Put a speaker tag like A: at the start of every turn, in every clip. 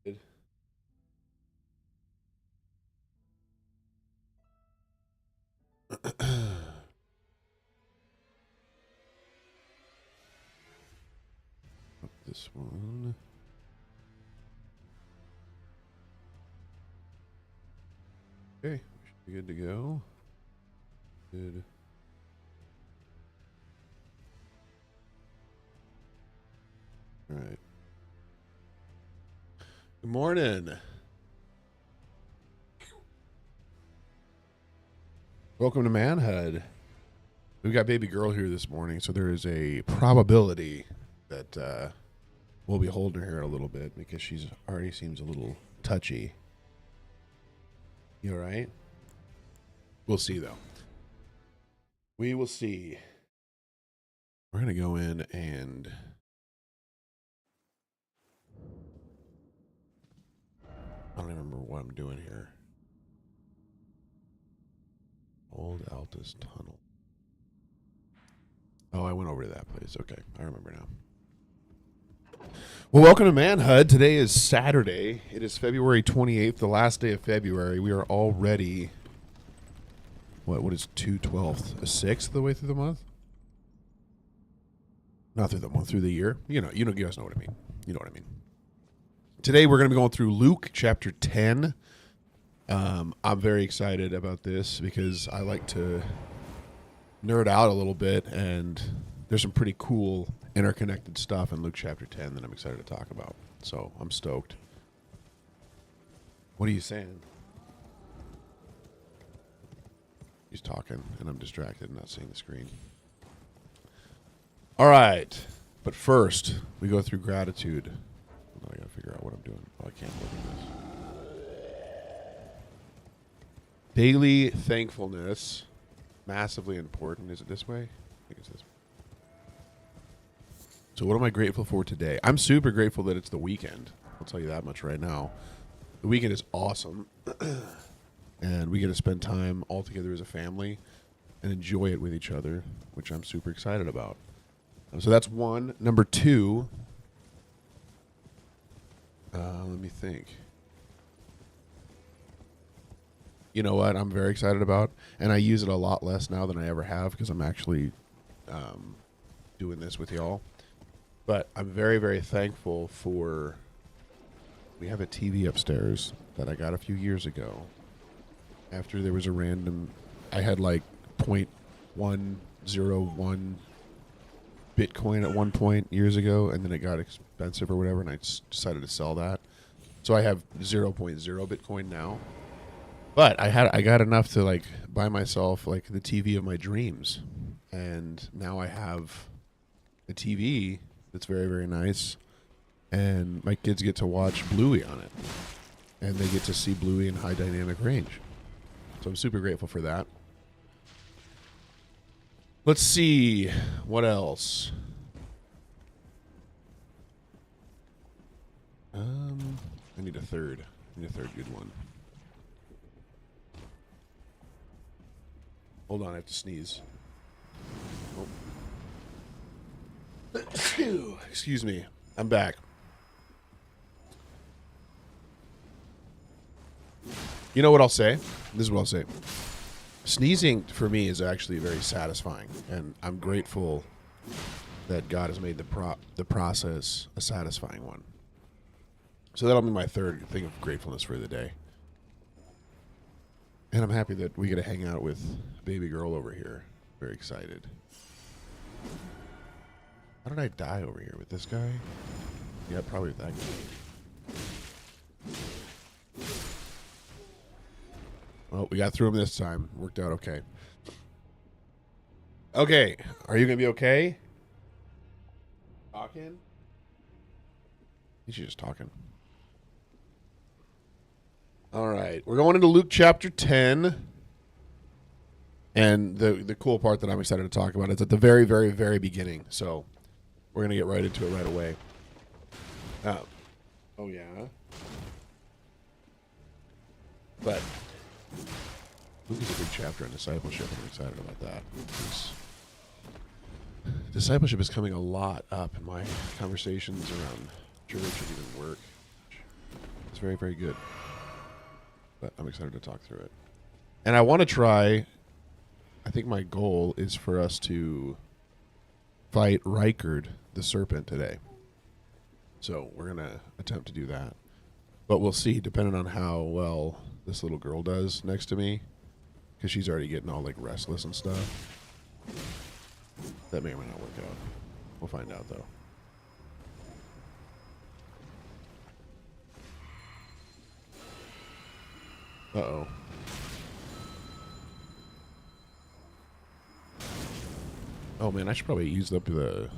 A: Good. This one. Okay, we should be good to go. Good. All right. Good morning. Welcome to Manhood. We've got baby girl here this morning, so there is a probability that we'll be holding her here a little bit because she's already seems a little touchy. You all right? We'll see, though. We will see. We're going to go in and... I don't even remember what I'm doing here. Old Altus Tunnel. Oh, I went over to that place. Okay, I remember now. Well, welcome to Manhood. Today is Saturday. It is February 28th, the last day of February. We are already... What is 2/12? A sixth of the way through the month? Not through the month, through the year. You guys know what I mean. You know what I mean. Today we're going to be going through Luke chapter 10. I'm very excited about this because I like to nerd out a little bit, and there's some pretty cool interconnected stuff in Luke chapter 10 that I'm excited to talk about. So I'm stoked. What are you saying? He's talking, and I'm distracted, not seeing the screen. All right. But first, we go through gratitude. I got to figure out what I'm doing. Oh, I can't look at this. Daily thankfulness. Massively important. Is it this way? I think it's this way. So what am I grateful for today? I'm super grateful that it's the weekend. I'll tell you that much right now. The weekend is awesome. And we get to spend time all together as a family and enjoy it with each other, which I'm super excited about. So that's one. Number two, let me think. You know what I'm very excited about? And I use it a lot less now than I ever have because I'm actually doing this with y'all. But I'm very, very thankful for... We have a TV upstairs that I got a few years ago. After there was a random... I had like 0.101 Bitcoin at one point years ago, and then it got expensive or whatever, and I decided to sell that. So I have 0.0 Bitcoin now. But I got enough to like buy myself like the TV of my dreams. And now I have a TV that's very, very nice. And my kids get to watch Bluey on it. And they get to see Bluey in high dynamic range. So I'm super grateful for that. Let's see. What else? I need a third. Good one. Hold on, I have to sneeze. Oh. Excuse me. I'm back. You know what I'll say? This is what I'll say. Sneezing for me is actually very satisfying, and I'm grateful that God has made the process a satisfying one. So that'll be my third thing of gratefulness for the day. And I'm happy that we get to hang out with baby girl over here. Very excited. How did I die over here? With this guy? Yeah, probably with that guy. Well, we got through him this time. Worked out okay. Okay. Are you going to be okay? Talking? He's just talking. All right. We're going into Luke chapter 10. And the cool part that I'm excited to talk about is at the very, very, very beginning. So we're going to get right into it right away. Oh, yeah. But Luke is a big chapter in discipleship, and I'm excited about that. Discipleship is coming a lot up in my conversations around church and even work. very, very good. But I'm excited to talk through it. And I want to try, I think my goal is for us to fight Rykard the serpent today. So we're going to attempt to do that. But we'll see, depending on how well this little girl does next to me. Because she's already getting all like restless and stuff. That may or may not work out. We'll find out though. Uh-oh. Oh man, I should probably use up the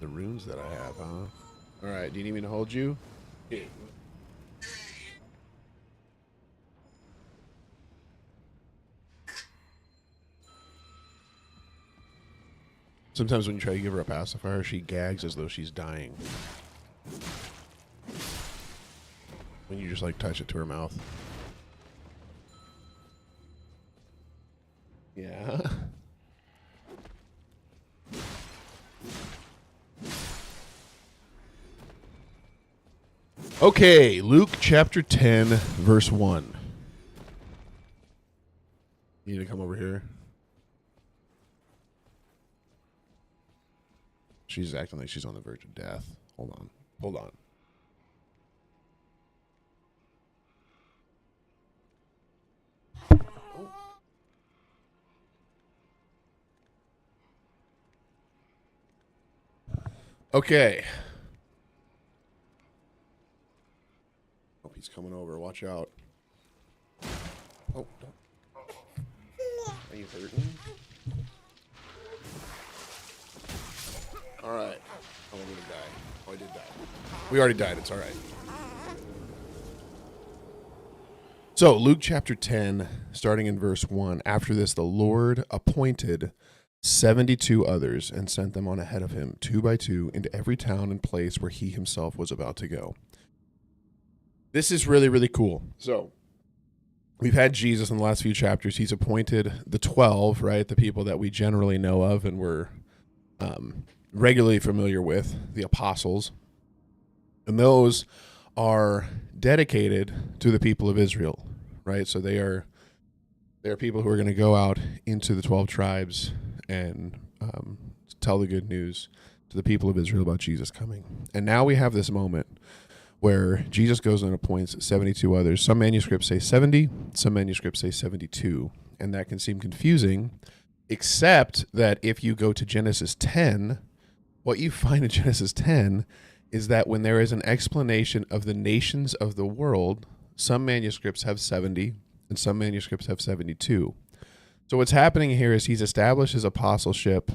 A: runes that I have, huh? Alright, do you need me to hold you? Yeah. Sometimes when you try to give her a pacifier, she gags as though she's dying. When you just like touch it to her mouth. Yeah. Okay, Luke chapter 10, verse 1. You need to come over here. She's acting like she's on the verge of death. Hold on. Hold on. Okay. Oh, he's coming over. Watch out. Oh, don't. Are you hurting? All right. Oh, I'm gonna die. Oh, I did die. We already died. It's all right. So, Luke chapter 10, starting in verse 1. After this, the Lord appointed 72 others and sent them on ahead of him, 2 by 2, into every town and place where he himself was about to go. This is really, really cool. So, we've had Jesus in the last few chapters. He's appointed the 12, right? The people that we generally know of and we're regularly familiar with, the apostles. And those are dedicated to the people of Israel, right? So they are people who are going to go out into the 12 tribes and tell the good news to the people of Israel about Jesus coming. And now we have this moment where Jesus goes and appoints 72 others. Some manuscripts say 70, some manuscripts say 72, and that can seem confusing, except that if you go to Genesis 10, what you find in Genesis 10 is that when there is an explanation of the nations of the world, some manuscripts have 70 and some manuscripts have 72. So what's happening here is he's established his apostleship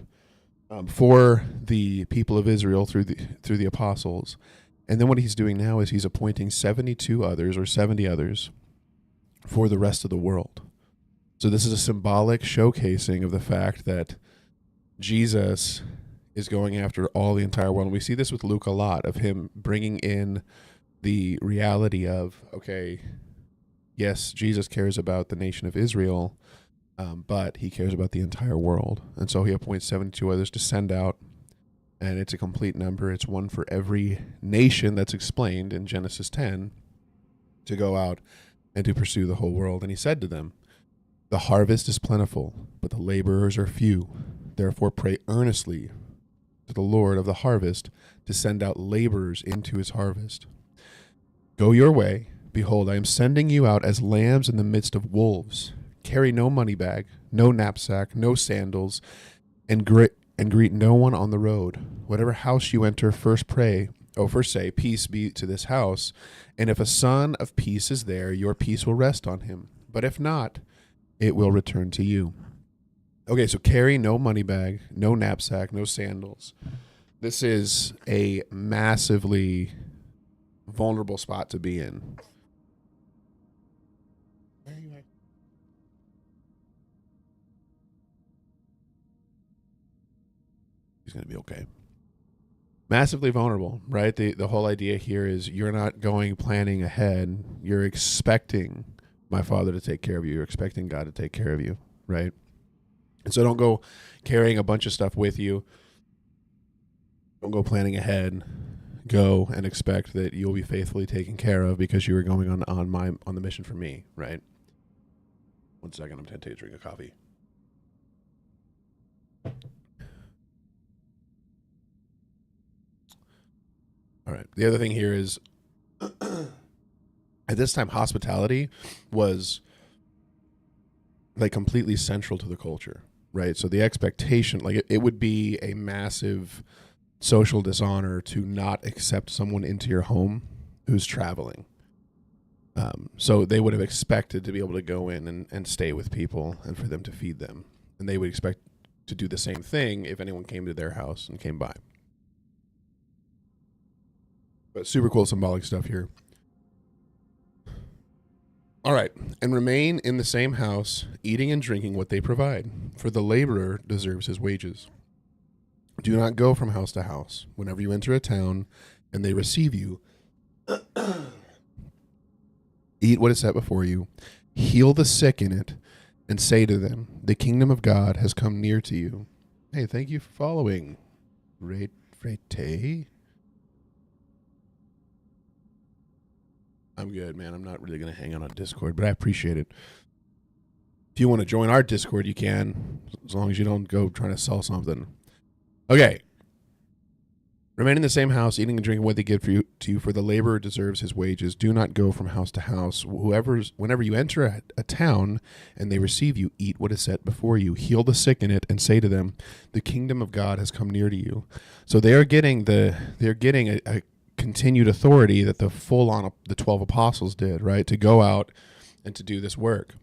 A: for the people of Israel through the apostles. And then what he's doing now is he's appointing 72 others or 70 others for the rest of the world. So this is a symbolic showcasing of the fact that Jesus is going after all the entire world. And we see this with Luke a lot, of him bringing in the reality of, okay, yes, Jesus cares about the nation of Israel, but he cares about the entire world. And so he appoints 72 others to send out, and it's a complete number. It's one for every nation that's explained in Genesis 10 to go out and to pursue the whole world. And he said to them, "The harvest is plentiful, but the laborers are few. Therefore pray earnestly to the Lord of the harvest to send out laborers into his harvest. Go your way. Behold, I am sending you out as lambs in the midst of wolves. Carry no money bag, no knapsack, no sandals, and greet no one on the road. Whatever house you enter, first say, peace be to this house. And if a son of peace is there, your peace will rest on him. But if not, it will return to you." Okay, so carry no money bag, no knapsack, no sandals. This is a massively vulnerable spot to be in. Where are you at? He's going to be okay. Massively vulnerable, right? The whole idea here is you're not planning ahead. You're expecting my Father to take care of you. You're expecting God to take care of you, right? And so don't go carrying a bunch of stuff with you. Don't go planning ahead. go and expect that you'll be faithfully taken care of because you were going on the mission for me, right? 1 second, I'm going to take a drink of coffee. All right. The other thing here is at this time, hospitality was like completely central to the culture, right? So the expectation, like it would be a massive social dishonor to not accept someone into your home who's traveling. So they would have expected to be able to go in and stay with people and for them to feed them. And they would expect to do the same thing if anyone came to their house and came by. But super cool symbolic stuff here. All right. And remain in the same house, eating and drinking what they provide, for the laborer deserves his wages. Do not go from house to house. Whenever you enter a town and they receive you, eat what is set before you, heal the sick in it, and say to them, the kingdom of God has come near to you. Hey, thank you for following. Rate. I'm good, man. I'm not really going to hang out on Discord, but I appreciate it. If you want to join our Discord, you can, as long as you don't go trying to sell something. Okay. Remain in the same house, eating and drinking what they give to you, for the laborer deserves his wages. Do not go from house to house. Whenever you enter a town and they receive you, eat what is set before you. Heal the sick in it, and say to them, the kingdom of God has come near to you. So they're getting a continued authority that the 12 apostles did, right? To go out and to do this work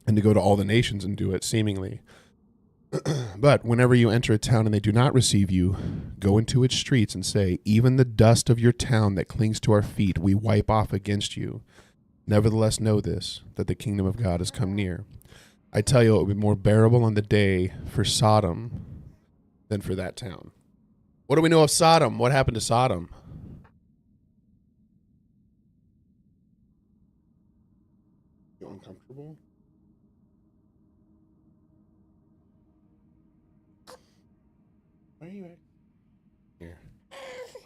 A: and to go to all the nations and do it seemingly. But whenever you enter a town and they do not receive you, go into its streets and say, even the dust of your town that clings to our feet, we wipe off against you. Nevertheless, know this, that the kingdom of God has come near. I tell you, it will be more bearable on the day for Sodom than for that town. What do we know of Sodom? What happened to Sodom? You uncomfortable? Why are you at? Here.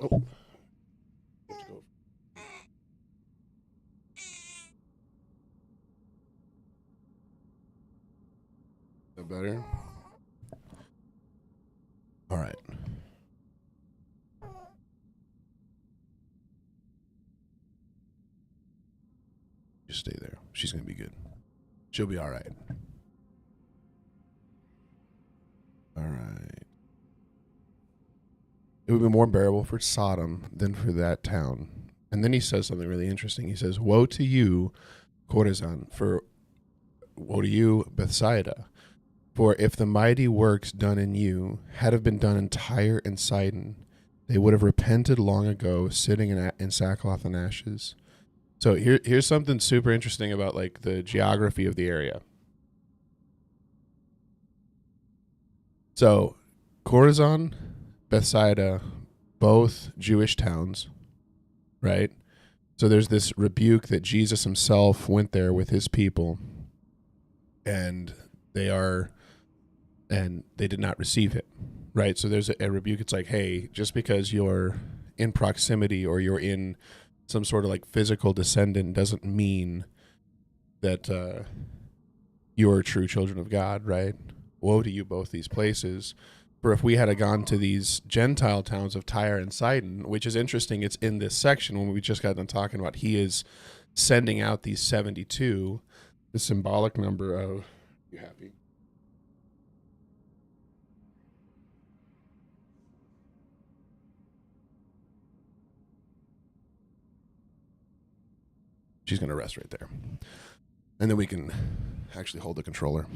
A: Oh. Let's go. Is that better? All right. Just stay there. She's going to be good. She'll be all right. All right. It would be more bearable for Sodom than for that town. And then he says something really interesting. He says, woe to you, Chorazin, woe to you, Bethsaida. For if the mighty works done in you had have been done in Tyre and Sidon, they would have repented long ago, sitting in sackcloth and ashes. So here's something super interesting about like the geography of the area. So Chorazin, Bethsaida, both Jewish towns, right? So there's this rebuke that Jesus himself went there with his people, and they did not receive it, right? So there's a rebuke. It's like, hey, just because you're in proximity or you're in some sort of like physical descendant doesn't mean that you're true children of God, right? Woe to you, both these places. For if we had gone to these Gentile towns of Tyre and Sidon, which is interesting, it's in this section when we just got done talking about he is sending out these 72, the symbolic number of, you happy? She's going to rest right there. And then we can actually hold the controller.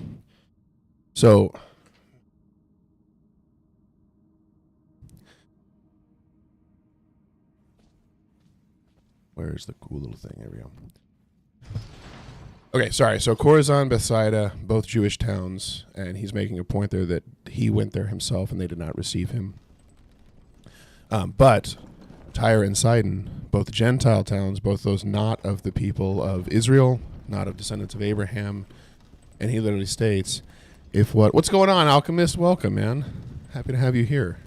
A: So where's the cool little thing? There we go. Okay, sorry. So Chorazin, Bethsaida, both Jewish towns, and he's making a point there that he went there himself and they did not receive him. But Tyre and Sidon, both Gentile towns, both those not of the people of Israel, not of descendants of Abraham, and he literally states, what's going on, Alchemist? Welcome, man. Happy to have you here.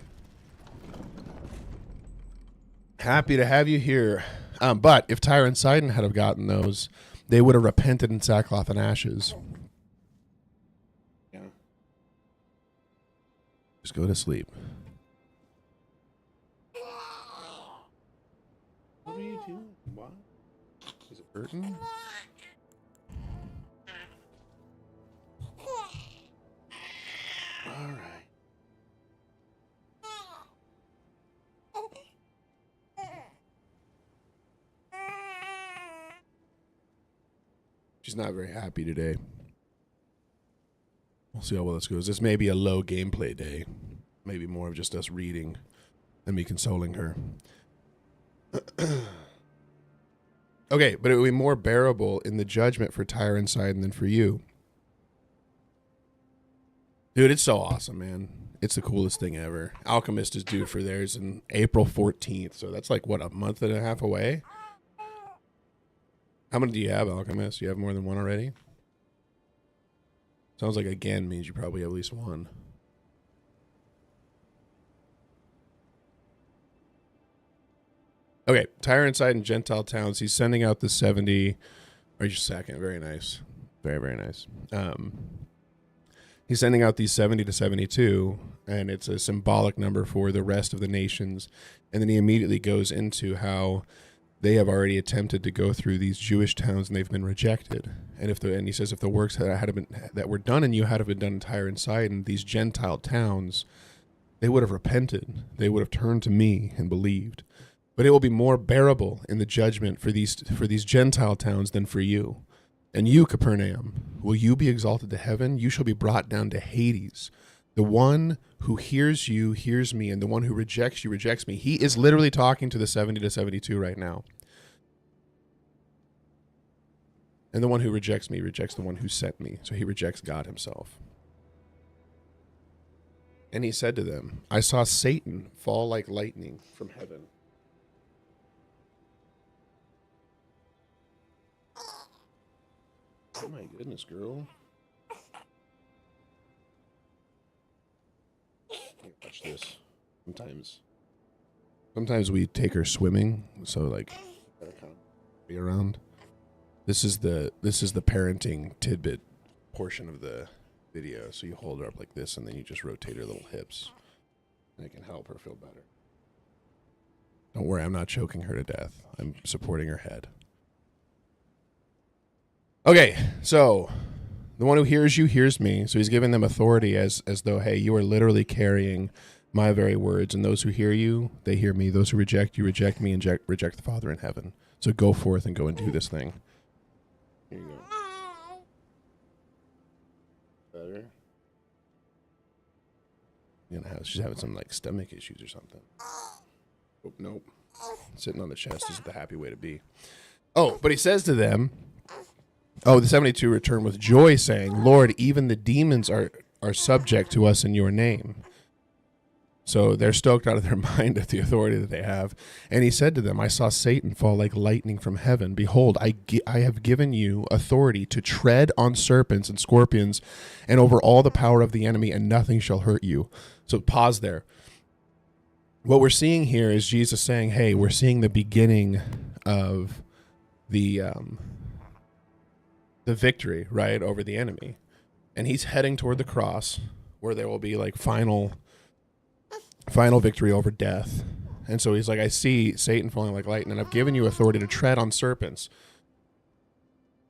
A: Happy to have you here. But if Tyre and Sidon had have gotten those, they would have repented in sackcloth and ashes. Yeah. Just go to sleep. What are you doing? What? Is it hurting? All right. She's not very happy today. We'll see how well this goes. This may be a low gameplay day. Maybe more of just us reading and me consoling her. Okay, but it would be more bearable in the judgment for Tyre and Sidon than for you. Dude, it's so awesome, man. It's the coolest thing ever. Alchemist is due for theirs in April 14th. So that's like, what, a month and a half away? How many do you have, Alchemist? You have more than one already? Sounds like again means you probably have at least one. Okay, Tyre and Sidon, Gentile towns. He's sending out the 70. Or just a second. Very nice. Very, very nice. He's sending out these 70 to 72, and it's a symbolic number for the rest of the nations. And then he immediately goes into how they have already attempted to go through these Jewish towns and they've been rejected. And he says if the works that were done in you had been done in Tyre and Sidon, these Gentile towns, they would have repented. They would have turned to me and believed. But it will be more bearable in the judgment for these Gentile towns than for you. And you, Capernaum, will you be exalted to heaven? You shall be brought down to Hades. The one who hears you hears me, and the one who rejects you rejects me. He is literally talking to the 70 to 72 right now. And the one who rejects me rejects the one who sent me. So he rejects God himself. And he said to them, I saw Satan fall like lightning from heaven. Oh my goodness, girl. Watch this. Sometimes we take her swimming, so like be around. This is the parenting tidbit portion of the video. So you hold her up like this and then you just rotate her little hips. And it can help her feel better. Don't worry, I'm not choking her to death. I'm supporting her head. Okay, so the one who hears you hears me. So he's giving them authority as though, hey, you are literally carrying my very words. And those who hear you, they hear me. Those who reject you, reject me and reject the Father in heaven. So go forth and go and do this thing. Here you go. Better. She's having some like stomach issues or something. Oh, nope. Sitting on the chest is the happy way to be. Oh, but he says to them, the 72 return with joy, saying, Lord, even the demons are subject to us in your name. So they're stoked out of their mind at the authority that they have. And he said to them, I saw Satan fall like lightning from heaven. Behold, I have given you authority to tread on serpents and scorpions and over all the power of the enemy, and nothing shall hurt you. So pause there. What we're seeing here is Jesus saying, hey, we're seeing the beginning of the victory, right, over the enemy. And he's heading toward the cross where there will be like final victory over death. And so he's like, I see Satan falling like lightning, and I've given you authority to tread on serpents.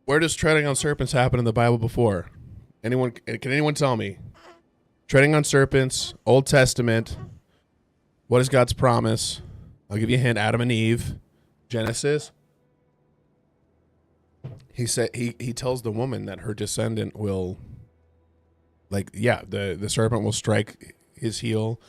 A: Where does treading on serpents happen in the Bible before? Can anyone tell me? Treading on serpents, Old Testament. What is God's promise? I'll give you a hint. Adam and Eve, Genesis. He said he tells the woman that her descendant will, the serpent will strike his heel,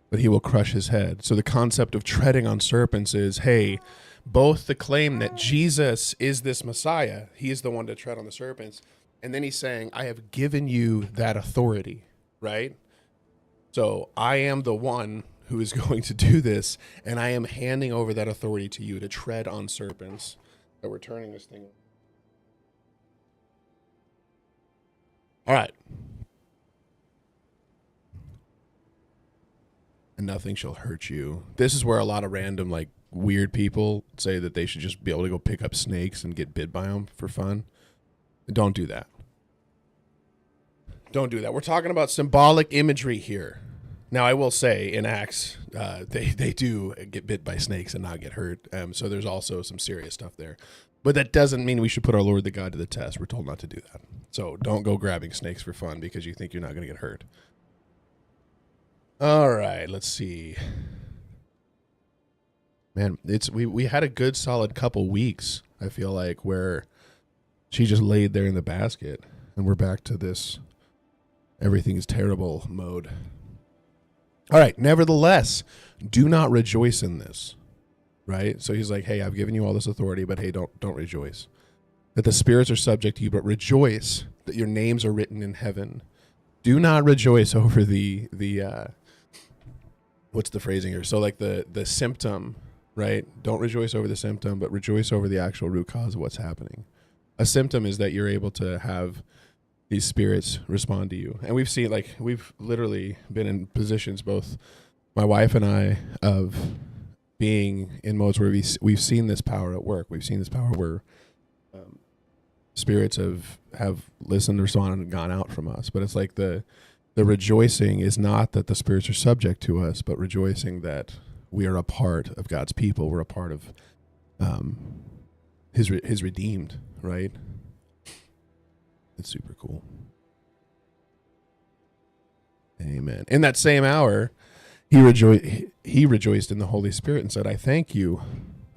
A: but he will crush his head. So the concept of treading on serpents is, hey, both the claim that Jesus is this Messiah, he is the one to tread on the serpents, and then he's saying, I have given you that authority, right? So I am the one who is going to do this, and I am handing over that authority to you to tread on serpents. That we're turning this thing. All right. And nothing shall hurt you. This is where a lot of random weird people say that they should just be able to go pick up snakes and get bit by them for fun. Don't do that. Don't do that. We're talking about symbolic imagery here. Now, I will say in Acts, they do get bit by snakes and not get hurt. So there's also some serious stuff there. But that doesn't mean we should put our Lord the God to the test. We're told not to do that. So don't go grabbing snakes for fun because you think you're not going to get hurt. All right, let's see. Man, we had a good solid couple weeks, I feel like, where she just laid there in the basket, and we're back to this everything is terrible mode. All right, nevertheless, do not rejoice in this, right? So he's like, hey, I've given you all this authority, but hey, don't rejoice. That the spirits are subject to you, but rejoice that your names are written in heaven. Do not rejoice over the what's the phrasing here? So like the symptom, right? Don't rejoice over the symptom, but rejoice over the actual root cause of what's happening. A symptom is that you're able to have these spirits respond to you. And we've seen, like, we've literally been in positions, both my wife and I, of being in modes where we've seen this power at work. We've seen this power where spirits have listened, responded, and gone out from us. But it's like the rejoicing is not that the spirits are subject to us, but rejoicing that we are a part of God's people. We're a part of his redeemed, right? It's super cool. Amen. In that same hour, he rejoiced in the Holy Spirit and said, I thank you,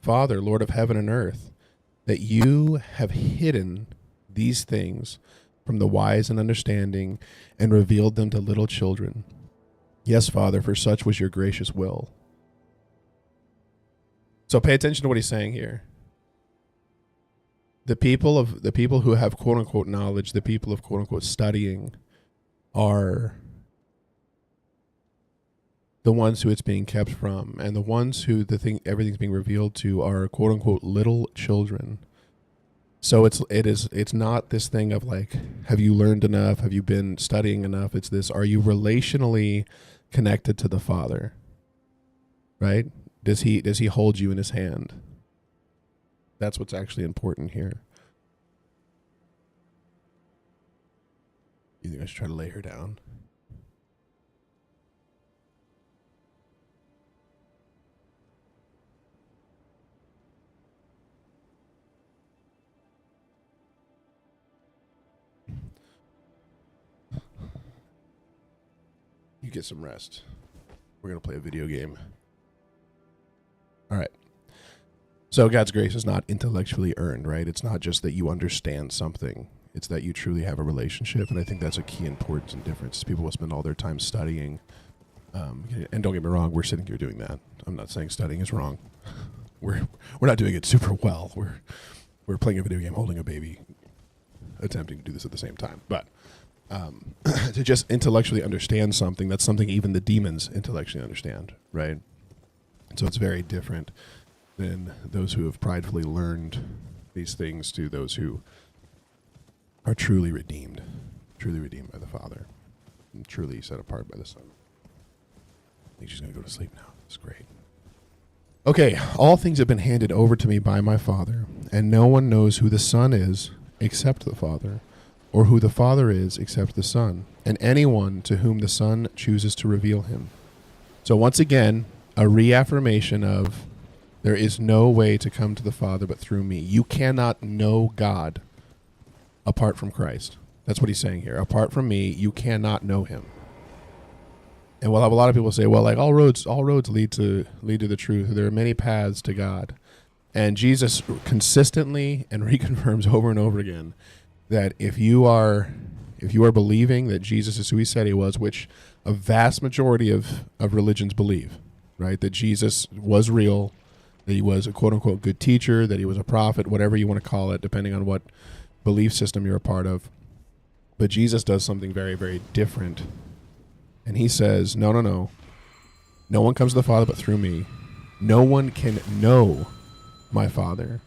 A: Father, Lord of heaven and earth, that you have hidden these things from the wise and understanding and revealed them to little children. Yes, Father, for such was your gracious will. So pay attention to what he's saying here. The people who have quote unquote knowledge, the people of quote unquote studying, are the ones who it's being kept from, and the ones who everything's being revealed to are quote unquote little children. So it's not this thing of like, have you learned enough? Have you been studying enough? It's this, are you relationally connected to the Father? Right? Does he hold you in his hand? That's what's actually important here. You think I should try to lay her down? You get some rest. We're going to play a video game. All right. So God's grace is not intellectually earned, right? It's not just that you understand something. It's that you truly have a relationship. And I think that's a key importance and difference. People will spend all their time studying. And don't get me wrong, we're sitting here doing that. I'm not saying studying is wrong. We're not doing it super well. We're playing a video game, holding a baby, attempting to do this at the same time. But to just intellectually understand something, that's something even the demons intellectually understand, right? And so it's very different than those who have pridefully learned these things to those who are truly redeemed by the Father, and truly set apart by the Son. I think she's going to go to sleep now. That's great. Okay, all things have been handed over to me by my Father, and no one knows who the Son is except the Father, or who the Father is except the Son, and anyone to whom the Son chooses to reveal him. So once again, a reaffirmation of there is no way to come to the Father but through me. You cannot know God apart from Christ. That's what he's saying here. Apart from me, you cannot know him. And we'll have a lot of people say, well, like all roads lead to the truth. There are many paths to God. And Jesus consistently and reconfirms over and over again that if you are believing that Jesus is who he said he was, which a vast majority of religions believe, right? That Jesus was real, that he was a quote-unquote good teacher, that he was a prophet, whatever you want to call it, depending on what belief system you're a part of. But Jesus does something very, very different. And he says, no. No one comes to the Father but through me. No one can know my Father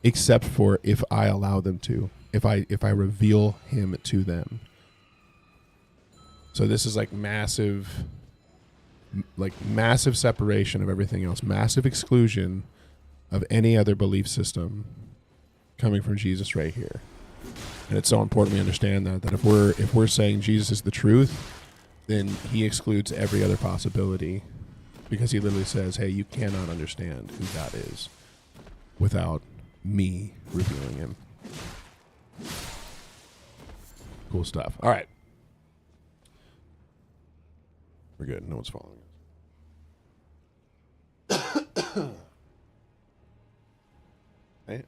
A: except for if I allow them to, if I reveal him to them. So this is like massive like massive separation of everything else, massive exclusion of any other belief system coming from Jesus right here. And it's so important we understand that if we're saying Jesus is the truth, then he excludes every other possibility, because he literally says, hey, you cannot understand who God is without me revealing him. Cool stuff. All right. We're good. No one's following us. Right?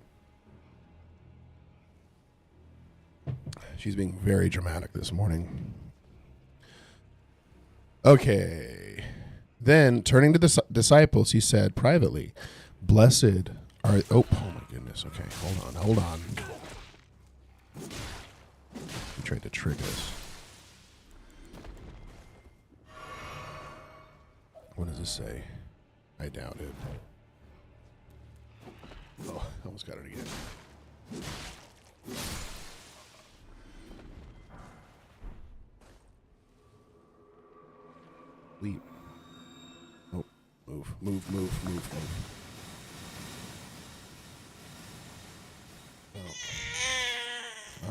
A: She's being very dramatic this morning. Okay. Then, turning to the disciples, he said privately, blessed are... Oh my goodness. Okay, hold on. He tried to trick us. What does this say? I doubt it. Oh, I almost got it again. Leap. Oh, move. Oh.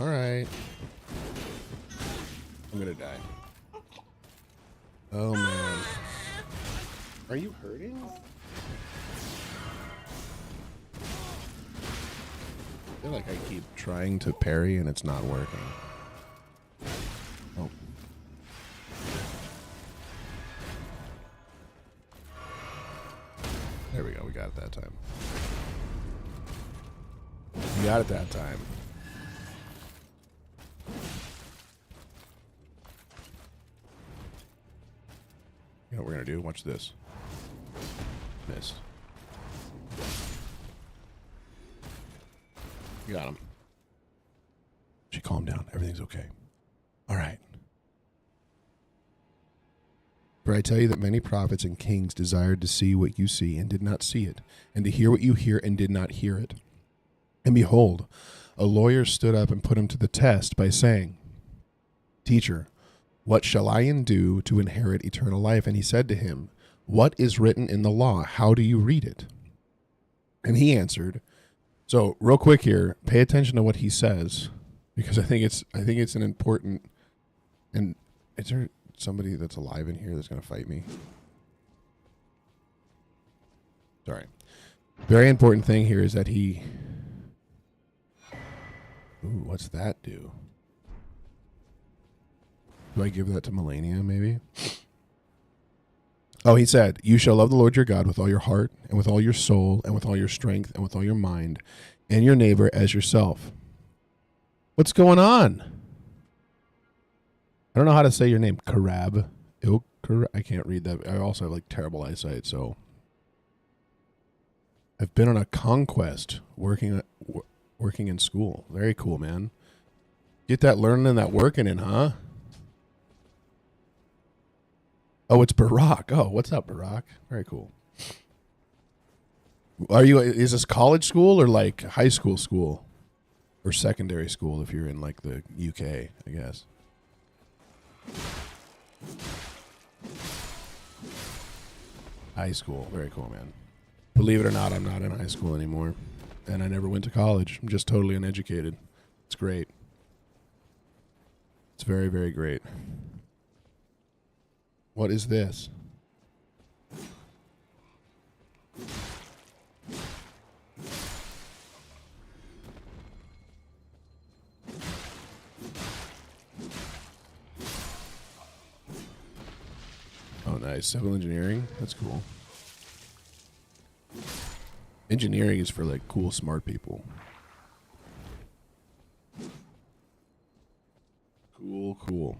A: All right. I'm gonna die. Oh man. Are you hurting? I feel like I keep trying to parry and it's not working. Oh. There we go. We got it that time. We got it that time. You know what we're going to do? Watch this. Miss. You got him. She calmed down. Everything's okay. All right. For I tell you that many prophets and kings desired to see what you see and did not see it, and to hear what you hear and did not hear it. And behold, a lawyer stood up and put him to the test by saying, Teacher, what shall I do to inherit eternal life? And he said to him, What is written in the law? How do you read it? And he answered. So real quick here, pay attention to what he says, because I think it's an important. And is there somebody that's alive in here that's going to fight me? Sorry. Very important thing here is that he. Ooh, what's that do? Do I give that to Melania, maybe? Oh, he said, You shall love the Lord your God with all your heart, and with all your soul, and with all your strength, and with all your mind, and your neighbor as yourself. What's going on? I don't know how to say your name. Karab. I can't read that. I also have like terrible eyesight, so. I've been on a conquest working in school. Very cool, man. Get that learning and that working in, huh? Oh, it's Barack. Oh, what's up, Barack? Very cool. Is this college school or like high school or secondary school if you're in like the UK, I guess? High school. Very cool, man. Believe it or not, I'm not in high school anymore. And I never went to college. I'm just totally uneducated. It's great. It's very, very great. What is this? Oh, nice. Civil engineering? That's cool. Engineering is for like cool, smart people. Cool.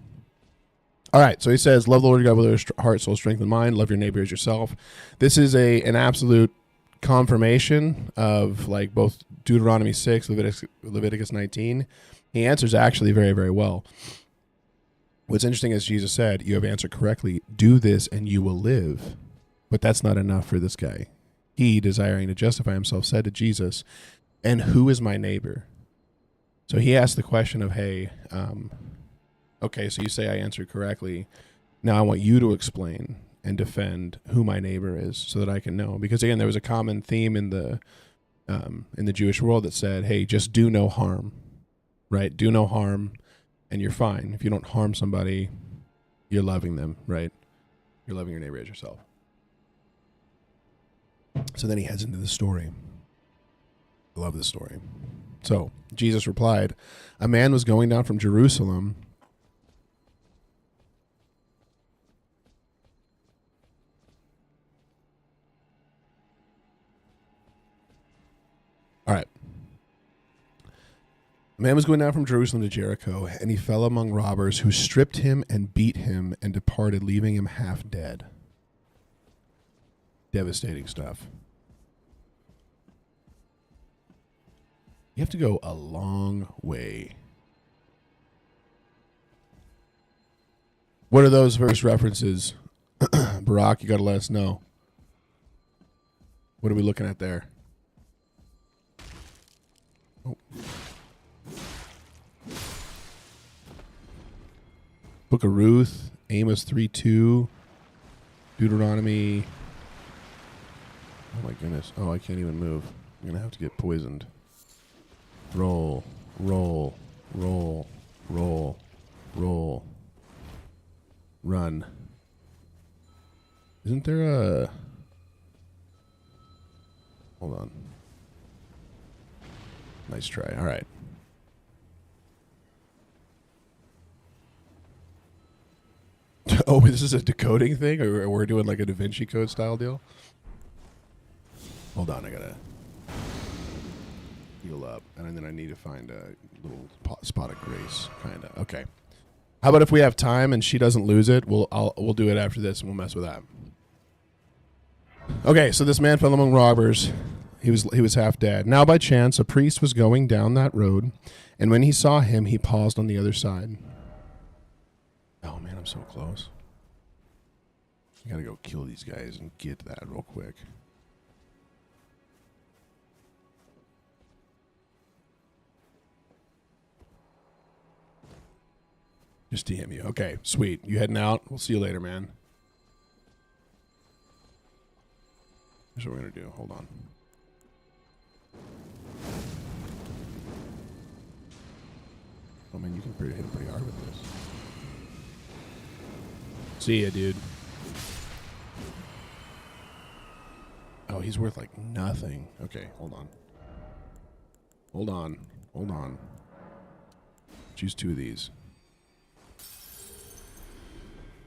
A: All right, so he says, love the Lord your God with your heart, soul, strength, and mind. Love your neighbor as yourself. This is an absolute confirmation of like both Deuteronomy 6, Leviticus 19. He answers actually very, very well. What's interesting is Jesus said, you have answered correctly, do this and you will live. But that's not enough for this guy. He, desiring to justify himself, said to Jesus, and who is my neighbor? So he asked the question of, hey, okay, so you say I answered correctly. Now I want you to explain.
B: and defend who my neighbor is, so that I can know. Because again, there was a common theme in the Jewish world that said, "Hey, just do no harm, right? Do no harm, and you're fine. If you don't harm somebody, you're loving them, right? You're loving your neighbor as yourself." So then he heads into the story. I love this story. So Jesus replied, "A man was going down from Jerusalem." All right. A man was going down from Jerusalem to Jericho, and he fell among robbers who stripped him and beat him and departed, leaving him half dead. Devastating stuff. You have to go a long way. What are those verse references? Barack, you got to let us know. What are we looking at there? Oh. Book of Ruth, Amos 3:2, Deuteronomy. Oh my goodness. Oh, I can't even move. I'm going to have to get poisoned. Roll, roll, roll, roll, roll. Run. Isn't there a... Hold on. Nice try. All right. Oh, this is a decoding thing? Or we're doing like a Da Vinci Code style deal? Hold on, I gotta heal up. And then I need to find a little spot of grace, kind of. Okay. How about if we have time and she doesn't lose it, we'll do it after this and we'll mess with that. Okay, so this man fell among robbers. He was half dead. Now by chance a priest was going down that road, and when he saw him, he paused on the other side. Oh man, I'm so close. I gotta go kill these guys and get that real quick. Just DM you. Okay, sweet. You heading out? We'll see you later, man. Here's what we're going to do. Hold on. Oh, man, you can hit him pretty hard with this. See ya, dude. Oh, he's worth like nothing. Okay, hold on. Hold on. Hold on. Choose two of these.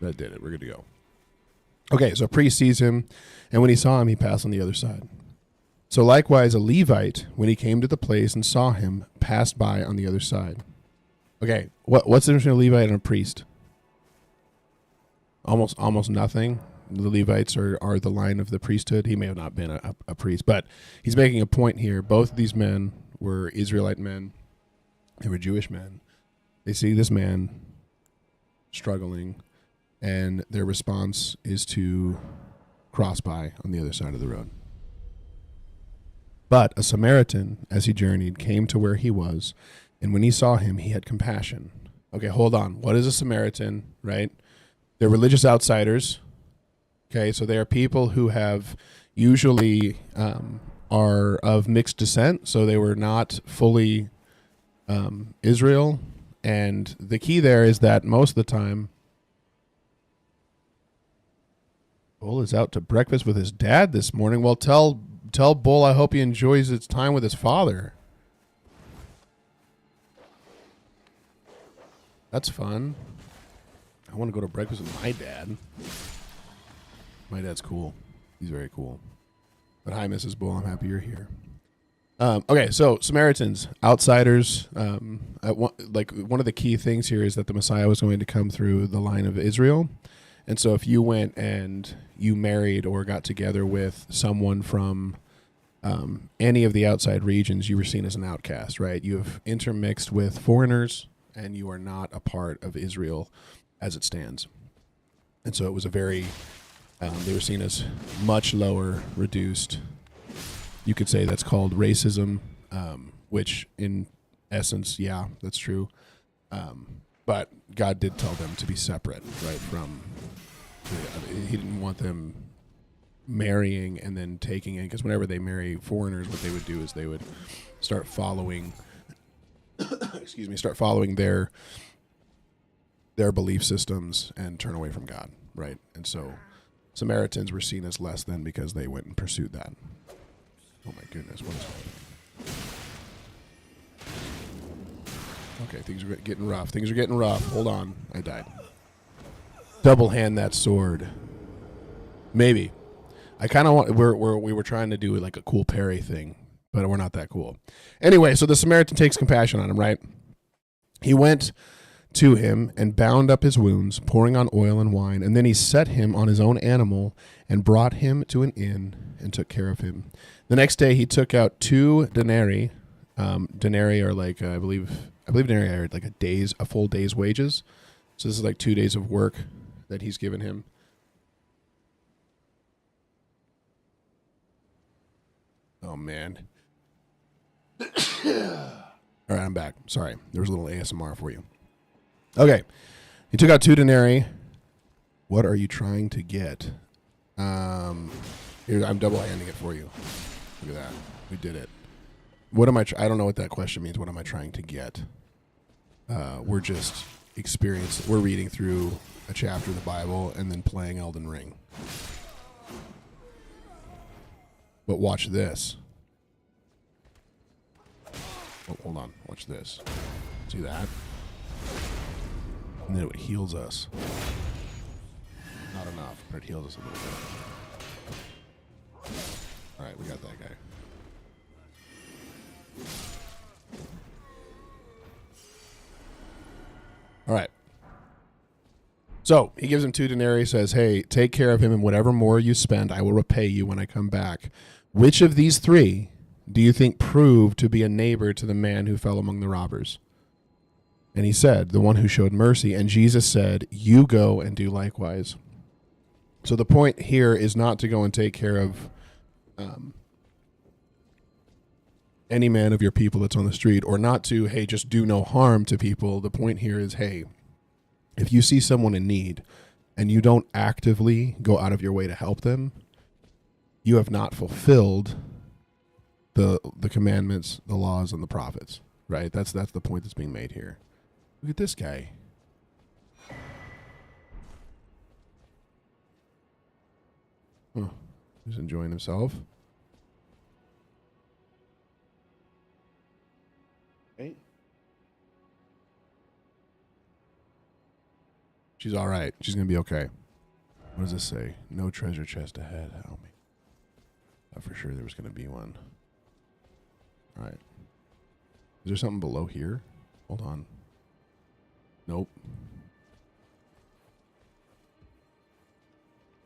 B: That did it. We're good to go. Okay, so a priest sees him, and when he saw him, he passed on the other side. So likewise, a Levite, when he came to the place and saw him, passed by on the other side. Okay, what's the difference between a Levite and a priest? Almost nothing. The Levites are the line of the priesthood. He may have not been a priest, but he's making a point here. Both of these men were Israelite men. They were Jewish men. They see this man struggling, and their response is to cross by on the other side of the road. But a Samaritan, as he journeyed, came to where he was, and when he saw him, he had compassion. Okay, hold on. What is a Samaritan, right? They're religious outsiders. Okay, so they are people who have usually are of mixed descent, so they were not fully Israel. And the key there is that most of the time, Bull is out to breakfast with his dad this morning. Well, tell Bull I hope he enjoys his time with his father. That's fun. I want to go to breakfast with my dad. My dad's cool. He's very cool. But hi, Mrs. Bull. I'm happy you're here. Okay, so Samaritans, outsiders. One of the key things here is that the Messiah was going to come through the line of Israel. And so if you went and you married or got together with someone from any of the outside regions, you were seen as an outcast, right? You have intermixed with foreigners, and you are not a part of Israel as it stands. And so it was a very, they were seen as much lower, reduced. You could say that's called racism, which in essence, yeah, that's true. But God did tell them to be separate, right, from, didn't want them marrying and then taking in, because whenever they marry foreigners, what they would do is they would start following start following their belief systems and turn away from God, right? And so Samaritans were seen as less than because they went and pursued that. Oh my goodness, what is happening? Okay, things are getting rough. Things are getting rough. Hold on, I died. Double hand that sword. Maybe. I kind of want. We were trying to do like a cool parry thing, but we're not that cool. Anyway, so the Samaritan takes compassion on him, right? He went to him and bound up his wounds, pouring on oil and wine, and then he set him on his own animal and brought him to an inn and took care of him. The next day he took out 2 denarii. Denarii are like I believe denarii are like a full day's wages. So this is like 2 days of work that he's given him. Oh, man. All right, I'm back. Sorry. There was a little ASMR for you. Okay. He took out 2 denarii. What are you trying to get? Here, I'm double-handing it for you. Look at that. We did it. What am I... I don't know what that question means. What am I trying to get? We're just experiencing... We're reading through a chapter of the Bible and then playing Elden Ring. But watch this. Oh, hold on. Watch this. See that? And then it heals us. Not enough, but it heals us a little bit. All right, we got that guy. All right. So he gives him 2 denarii, says, hey, take care of him, and whatever more you spend, I will repay you when I come back. Which of these 3 do you think proved to be a neighbor to the man who fell among the robbers? And he said, the one who showed mercy. And Jesus said, you go and do likewise. So the point here is not to go and take care of any man of your people that's on the street, or not to, hey, just do no harm to people. The point here is, hey, if you see someone in need and you don't actively go out of your way to help them, you have not fulfilled the commandments, the laws, and the prophets, right? That's the point that's being made here. Look at this guy. Huh. He's enjoying himself. Hey. She's all right. She's going to be okay. What does this say? No treasure chest ahead. Help me. I thought for sure there was going to be one. All right. Is there something below here? Hold on. Nope.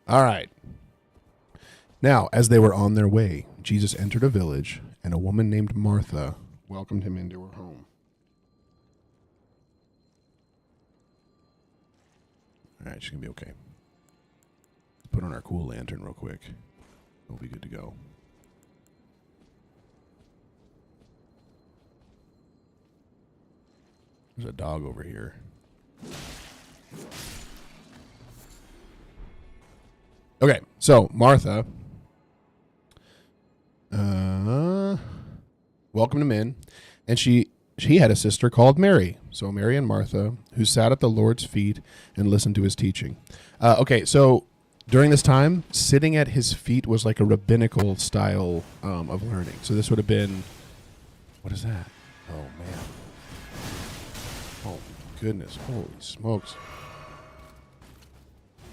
B: All right. Now, as they were on their way, Jesus entered a village, and a woman named Martha welcomed him into her home. All right, she's going to be okay. Let's put on our cool lantern real quick. We'll be good to go. There's a dog over here. Okay, so Martha welcomed him in, and she had a sister called Mary. So Mary and Martha, who sat at the Lord's feet and listened to his teaching. Okay, so during this time, sitting at his feet was like a rabbinical style of learning. So this would have been, what is that? Oh, man. Oh, goodness. Holy smokes.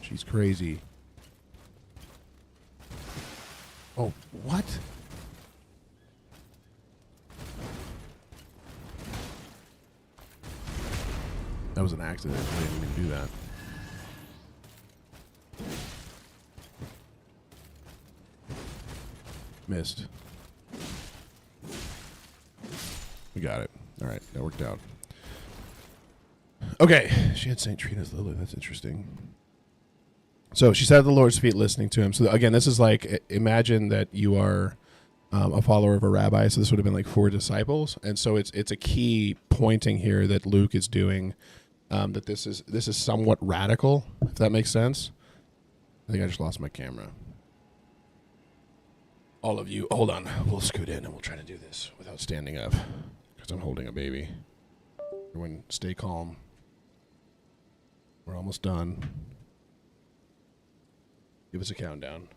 B: She's crazy. Oh, what? That was an accident. I didn't even do that. Missed. We got it. All right, that worked out. Okay, she had St. Trina's lily. That's interesting. So she sat at the Lord's feet listening to him. So again, this is like, imagine that you are a follower of a rabbi. So this would have been like 4 disciples. And so it's a key pointing here that Luke is doing, that this is somewhat radical, if that makes sense. I think I just lost my camera. All of you, hold on. We'll scoot in and we'll try to do this without standing up because I'm holding a baby. Everyone, stay calm. We're almost done. Give us a countdown.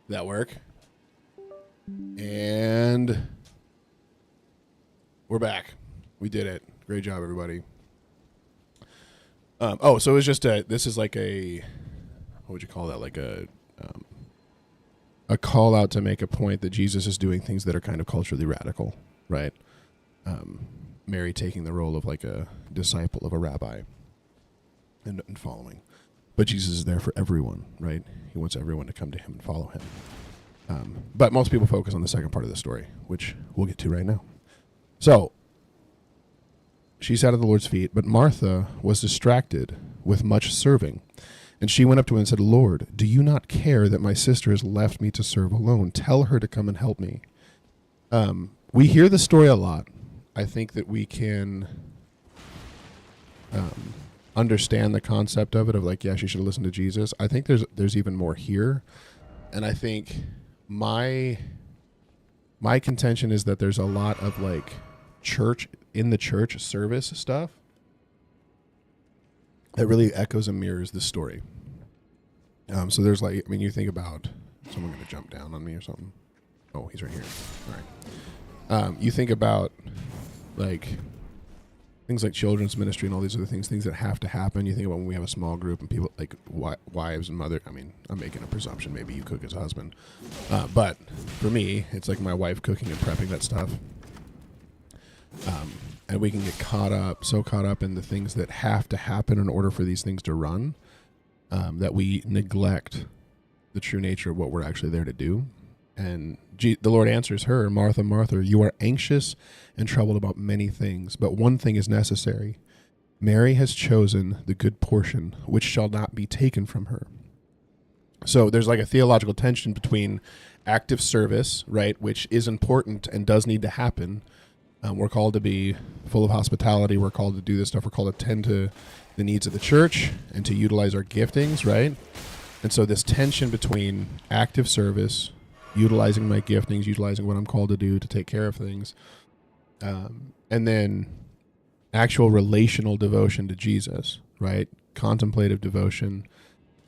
B: That work? And we're back. We did it. Great job, everybody. So it was just this is like a, what would you call that? Like a call out to make a point that Jesus is doing things that are kind of culturally radical, right? Mary taking the role of like a disciple of a rabbi and following. But Jesus is there for everyone, right? He wants everyone to come to him and follow him. But most people focus on the second part of the story, which we'll get to right now. So, she sat at the Lord's feet, but Martha was distracted with much serving. And she went up to him and said, Lord, do you not care that my sister has left me to serve alone? Tell her to come and help me. We hear the story a lot. I think that we can understand the concept of it, of like, yeah, she should listen to Jesus. I think there's even more here. And I think my contention is that there's a lot of like church service stuff that really echoes and mirrors this story. So there's like, I mean, you think about someone going to jump down on me or something. Oh, he's right here. All right. You think about like things like children's ministry and all these other things that have to happen. You think about when we have a small group and people like wives and mother. I mean, I'm making a presumption. Maybe you cook as a husband. But for me, it's like my wife cooking and prepping that stuff. And we can get so caught up in the things that have to happen in order for these things to run, that we neglect the true nature of what we're actually there to do. And the Lord answers her, Martha, Martha, you are anxious and troubled about many things, but one thing is necessary. Mary has chosen the good portion, which shall not be taken from her. So there's like a theological tension between active service, right, which is important and does need to happen. We're called to be full of hospitality. We're called to do this stuff. We're called to tend to the needs of the church and to utilize our giftings, right? And so this tension between active service, utilizing my giftings, utilizing what I'm called to do to take care of things, and then actual relational devotion to Jesus, right? Contemplative devotion.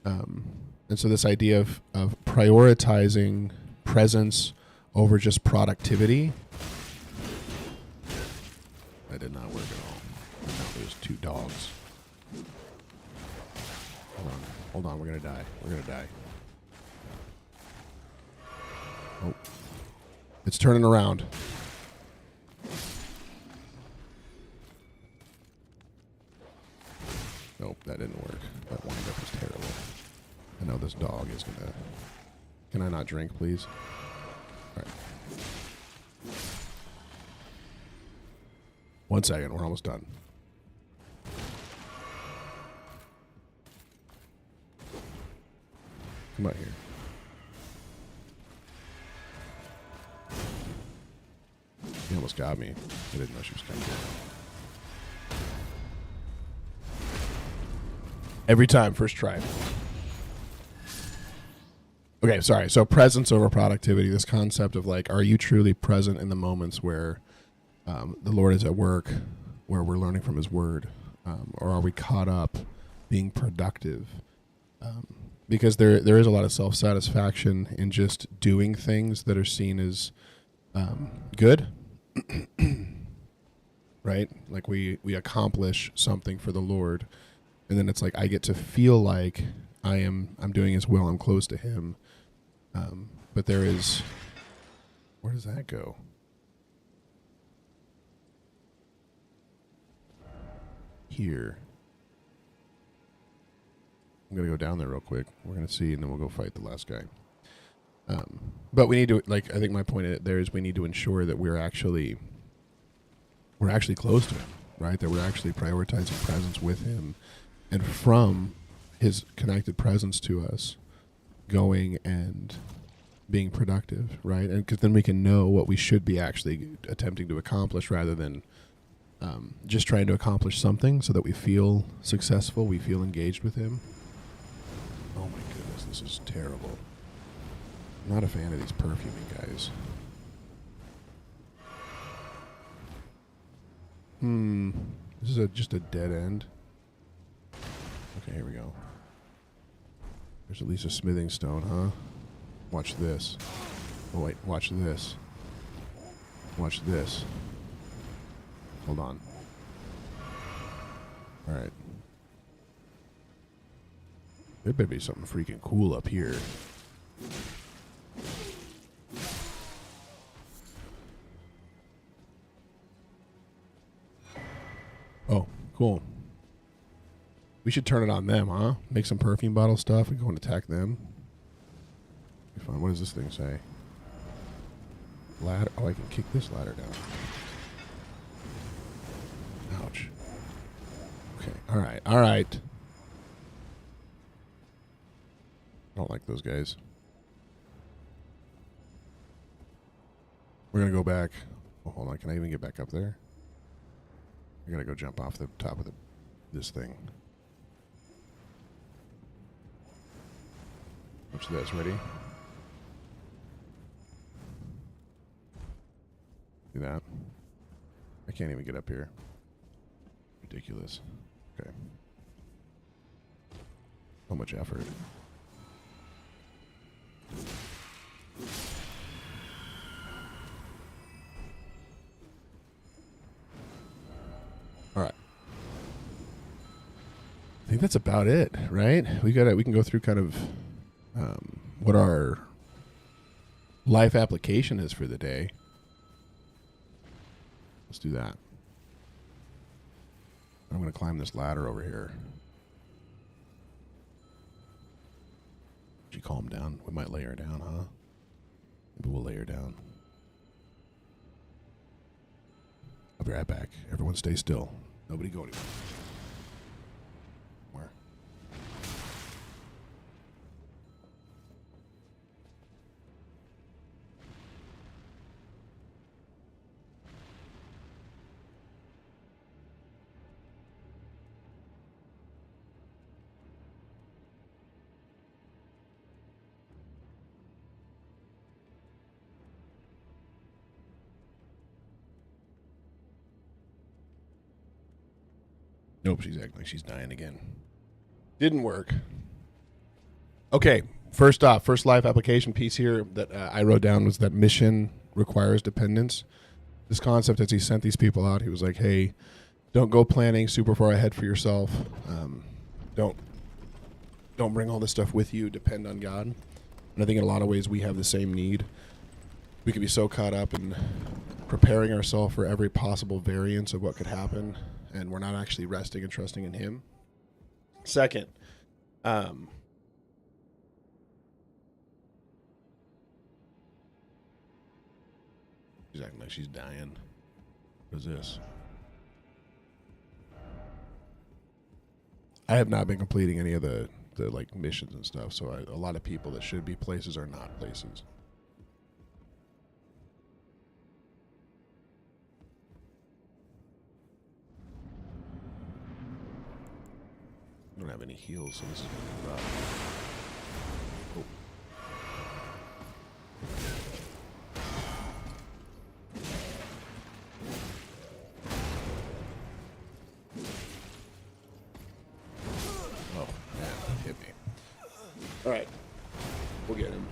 B: And so this idea of prioritizing presence over just productivity. That did not work at all. Now there's two dogs. Hold on. We're going to die. We're going to die. Oh. It's turning around. Nope, that didn't work. That wind-up was terrible. I know this dog is going to... Can I not drink, please? All right. 1 second. We're almost done. Come out here. He almost got me. I didn't know she was coming. Every time, first try. Okay, sorry. So presence over productivity. This concept of like, are you truly present in the moments where the Lord is at work, where we're learning from his word, or are we caught up being productive? Because there is a lot of self-satisfaction in just doing things that are seen as good, right? Like we accomplish something for the Lord, and then it's like I get to feel like I'm doing his will, I'm close to him. But there is, where does that go? Here. I'm going to go down there real quick. We're going to see, and then we'll go fight the last guy. But we need to, like, I think my point there is we need to ensure that we're actually close to him, right? That we're actually prioritizing presence with him, and from his connected presence to us, going and being productive, right? And because then we can know what we should be actually attempting to accomplish rather than just trying to accomplish something so that we feel successful, we feel engaged with him. Oh my goodness, this is terrible. I'm not a fan of these perfuming guys. This is just a dead end. Okay, here we go. There's at least a smithing stone, huh? Watch this. Oh wait, watch this. Watch this. Hold on. Alright. There better be something freaking cool up here. Oh, cool. We should turn it on them, huh? Make some perfume bottle stuff and go and attack them. Be fun. What does this thing say? Ladder. Oh, I can kick this ladder down. Ouch. Okay. All right. All right. I don't like those guys. We're going to go back. Oh, hold on. Can I even get back up there? I got to go jump off the top of this thing. Watch this. Ready? See that? I can't even get up here. Ridiculous. Okay. So much effort. All right. I think that's about it, right? We can go through kind of what our life application is for the day. Let's do that. I'm going to climb this ladder over here. Should you calm down? We might lay her down, huh? Maybe we'll lay her down. I'll be right back. Everyone stay still. Nobody go anywhere. Where? Nope, she's acting like she's dying again. Didn't work. Okay, first off, first life application piece here that I wrote down was that mission requires dependence. This concept, as he sent these people out, he was like, hey, don't go planning super far ahead for yourself. Don't bring all this stuff with you. Depend on God. And I think in a lot of ways we have the same need. We could be so caught up in preparing ourselves for every possible variance of what could happen, and we're not actually resting and trusting in him. Second, she's acting like she's dying. What is this? I have not been completing any of the like missions and stuff, so a lot of people that should be places are not places. I don't have any heals, so this is going to be rough. Oh. Oh, man, hit me. All right. We'll get him.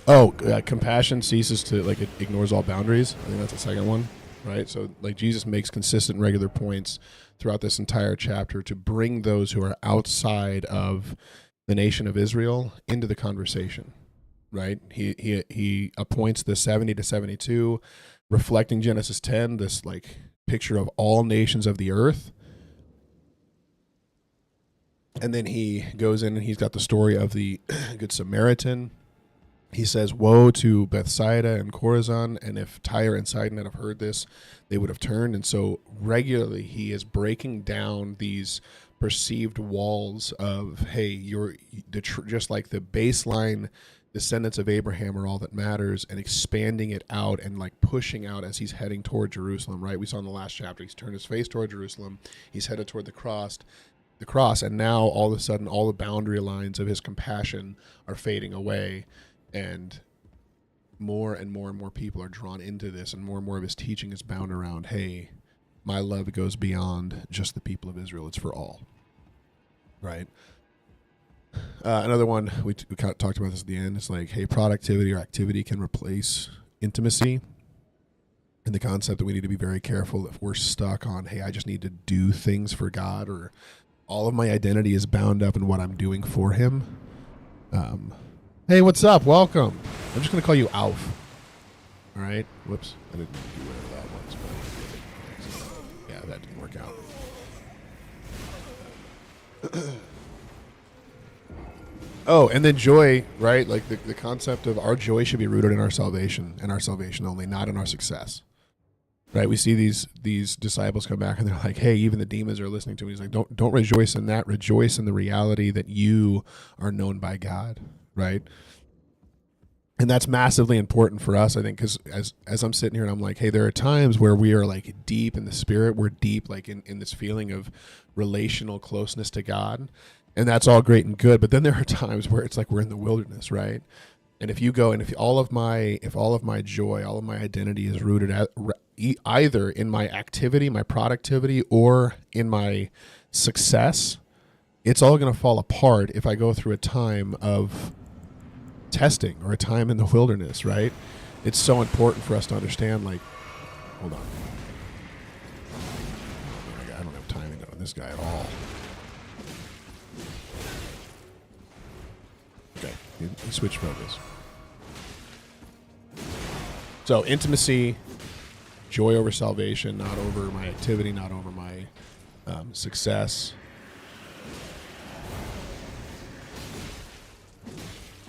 B: Oh, compassion ceases to, like, it ignores all boundaries. I think that's the second one, right? So, like, Jesus makes consistent, regular points throughout this entire chapter to bring those who are outside of the nation of Israel into the conversation, right? He appoints the 70 to 72, reflecting Genesis 10, this like picture of all nations of the earth. And then he goes in and he's got the story of the Good Samaritan. He says, woe to Bethsaida and Chorazin, and if Tyre and Sidon had heard this, they would have turned. And so regularly he is breaking down these perceived walls of, hey, you're just like the baseline, descendants of Abraham are all that matters, and expanding it out and like pushing out as he's heading toward Jerusalem, right? We saw in the last chapter, he's turned his face toward Jerusalem. He's headed toward the cross, and now all of a sudden all the boundary lines of his compassion are fading away, and more and more and more people are drawn into this, and more of his teaching is bound around, hey, my love goes beyond just the people of Israel. It's for all, right? Another one, we kind of talked about this at the end. It's like, hey, productivity or activity can replace intimacy. And the concept that we need to be very careful if we're stuck on, hey, I just need to do things for God, or all of my identity is bound up in what I'm doing for him. Hey, what's up? Welcome. I'm just going to call you Alf. All right. Whoops. I didn't do whatever that was, but yeah, that didn't work out. Oh, and then joy, right? Like the concept of our joy should be rooted in our salvation, and our salvation only, not in our success. Right? We see these disciples come back and they're like, hey, even the demons are listening to me. He's like, don't rejoice in that. Rejoice in the reality that you are known by God, right? And that's massively important for us, I think, because as I'm sitting here and I'm like, hey, there are times where we are like deep in the spirit. We're deep like in this feeling of relational closeness to God. And that's all great and good. But then there are times where it's like we're in the wilderness, right? And if you go and if all of my joy, all of my identity is rooted at either in my activity, my productivity, or in my success, it's all going to fall apart if I go through a time of testing or a time in the wilderness, right? It's so important for us to understand, like, hold on. I don't have timing on this guy at all. Okay, switch focus. So intimacy, joy over salvation, not over my activity, not over my success.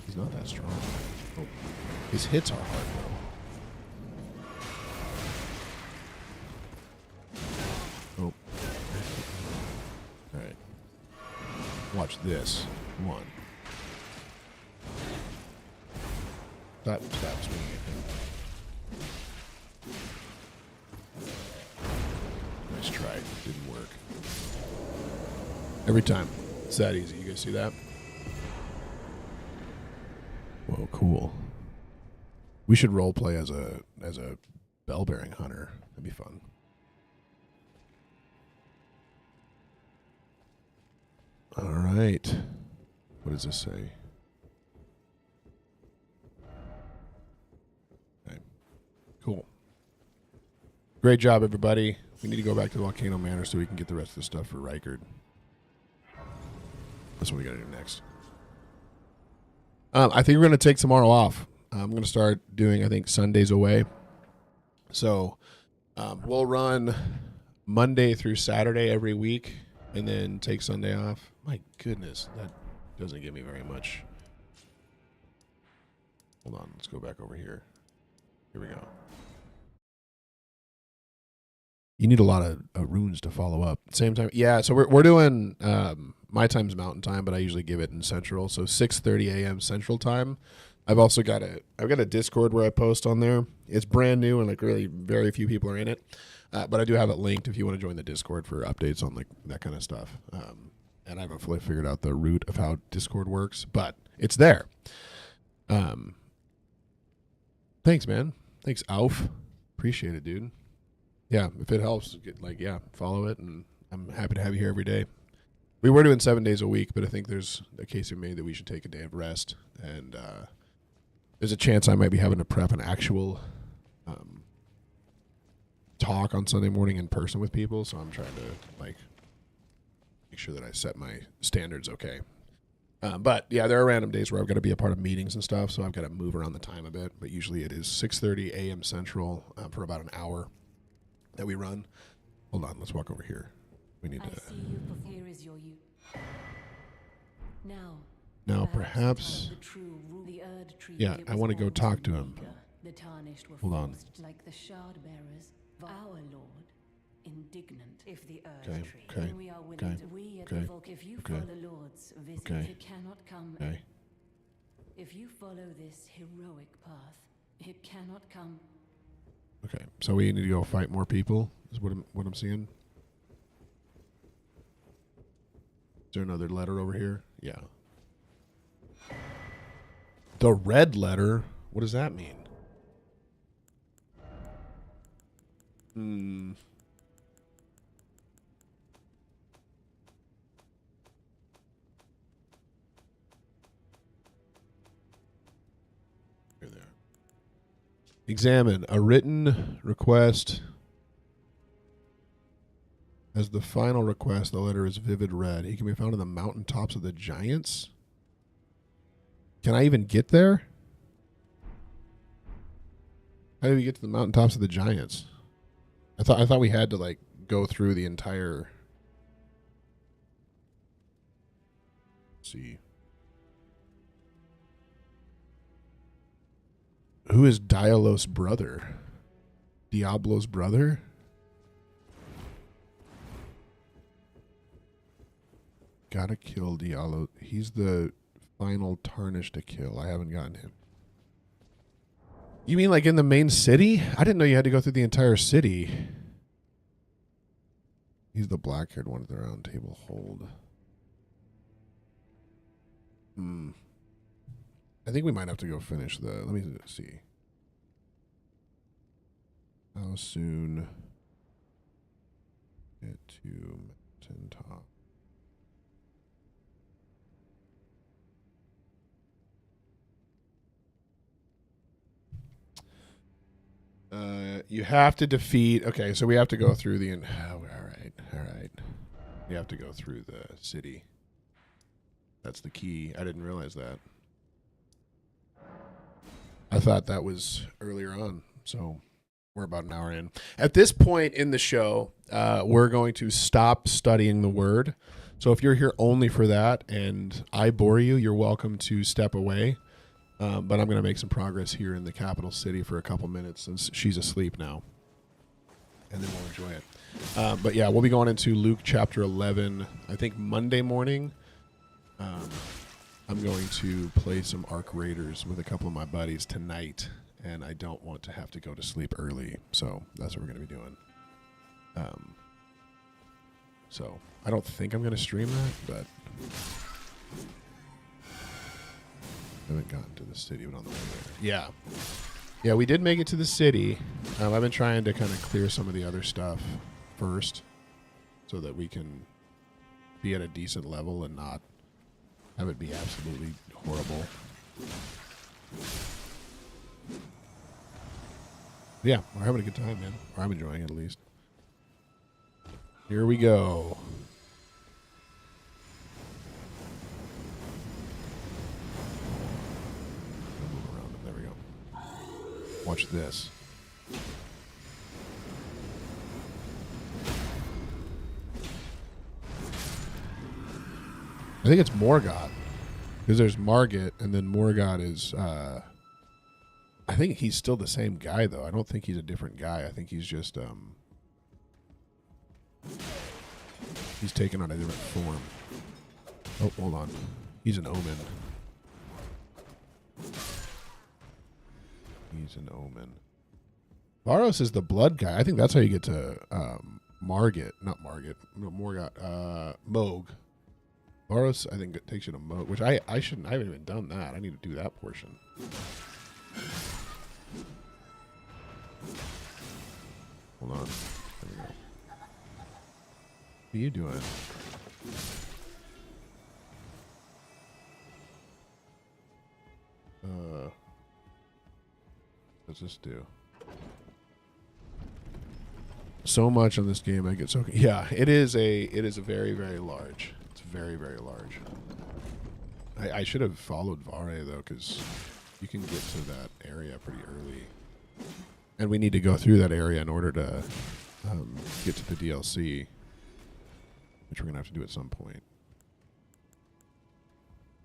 B: He's not that strong. Oh. His hits are hard, though. Oh. All right. Watch this. One. That was me. Nice try. Didn't work. Every time. It's that easy. You guys see that? Whoa, cool. We should role play as a bell bearing hunter. That'd be fun. All right. What does this say? Okay. Cool. Great job, everybody. We need to go back to the Volcano Manor so we can get the rest of the stuff for Rykard. That's what we got to do next. I think we're going to take tomorrow off. I'm going to start doing, I think, Sundays away. So we'll run Monday through Saturday every week and then take Sunday off. My goodness, that doesn't give me very much. Hold on, let's go back over here. Here we go. You need a lot of runes to follow up. Same time, yeah. So we're doing my time's Mountain Time, but I usually give it in Central. So 6:30 a.m. Central Time. I've also got a Discord where I post on there. It's brand new and like really very few people are in it, but I do have it linked if you want to join the Discord for updates on like that kind of stuff. And I haven't fully figured out the root of how Discord works, but it's there. Thanks, man. Thanks, Alf. Appreciate it, dude. Yeah, if it helps, follow it, and I'm happy to have you here every day. We were doing 7 days a week, but I think there's a case made that we should take a day of rest, and there's a chance I might be having to prep an actual talk on Sunday morning in person with people, so I'm trying to make sure that I set my standards okay. But yeah, there are random days where I've got to be a part of meetings and stuff, so I've got to move around the time a bit, but usually it is 6:30 a.m. Central for about an hour that we run. Hold on, let's walk over here. We need to.
C: I see you, but here is your youth.
B: Now perhaps. Yeah, I want to go talk to him.
C: The tarnished were
B: Hold on.
C: like the shard bearers. Our Lord, indignant if the
B: Okay,
C: tree.
B: okay,
C: We are willing
B: okay,
C: to, we at
B: okay,
C: the Volk, if you
B: okay,
C: follow the Lord's visit,
B: okay,
C: you cannot come.
B: Okay.
C: If If you follow this heroic path, it cannot come.
B: Okay, so we need to go fight more people, is what I'm seeing. Is there another letter over here? Yeah. The red letter? What does that mean? Here they are. Examine a written request. As the final request, the letter is vivid red. He can be found on the mountaintops of the giants. Can I even get there? How do we get to the mountaintops of the giants? I thought we had to like go through the entire. Let's see. Who is Diablo's brother? Diablo's brother? Gotta kill Diablo. He's the final tarnish to kill. I haven't gotten him. You mean like in the main city? I didn't know you had to go through the entire city. He's the black-haired one at the round table. Hold. I think we might have to go finish the... Let me see. How soon get to mountain top? You have to defeat... Okay, so we have to go through the... all right. We have to go through the city. That's the key. I didn't realize that. I thought that was earlier on, so we're about an hour in. At this point in the show, we're going to stop studying the word. So if you're here only for that and I bore you, you're welcome to step away. But I'm going to make some progress here in the capital city for a couple minutes since she's asleep now. And then we'll enjoy it. But yeah, we'll be going into Luke chapter 11, I think Monday morning. I'm going to play some Ark Raiders with a couple of my buddies tonight, and I don't want to have to go to sleep early, so that's what we're going to be doing. So I don't think I'm going to stream that, but I haven't gotten to the city, but on the way there. Yeah, we did make it to the city. I've been trying to kind of clear some of the other stuff first so that we can be at a decent level and not have it be absolutely horrible. Yeah, we're having a good time, man. Or I'm enjoying it at least. Here we go. Move around it. There we go. Watch this. I think it's Morgoth. Because there's Margit, and then Morgoth is... I think he's still the same guy, though. I don't think he's a different guy. I think he's just... he's taken on a different form. Oh, hold on. He's an omen. He's an omen. Varos is the blood guy. I think that's how you get to Margit. Not Margit. No, Morgoth. Moog. Varos, I think it takes you to Moog, which I shouldn't. I haven't even done that. I need to do that portion. Hold on. There we go. What are you doing? What's this do? So much on this game, I get so... Yeah, it is a very, very large. It's very, very large. I should have followed Vare, though, because you can get to that area pretty early. And we need to go through that area in order to get to the DLC, which we're going to have to do at some point.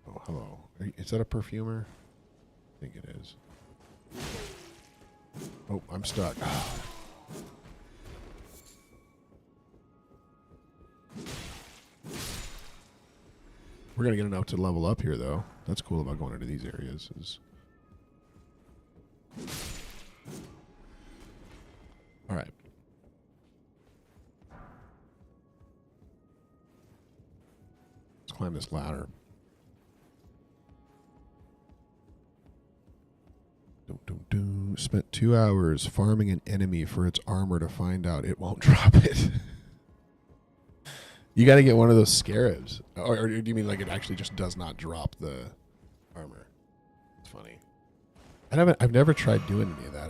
B: Oh, hello. Is that a perfumer? I think it is. Oh, I'm stuck. We're going to get enough to level up here, though. That's cool about going into these areas. Is all right. Let's climb this ladder. Spent 2 hours farming an enemy for its armor to find out it won't drop it. You got to get one of those scarabs. Or do you mean like it actually just does not drop the armor? It's funny. I've never tried doing any of that.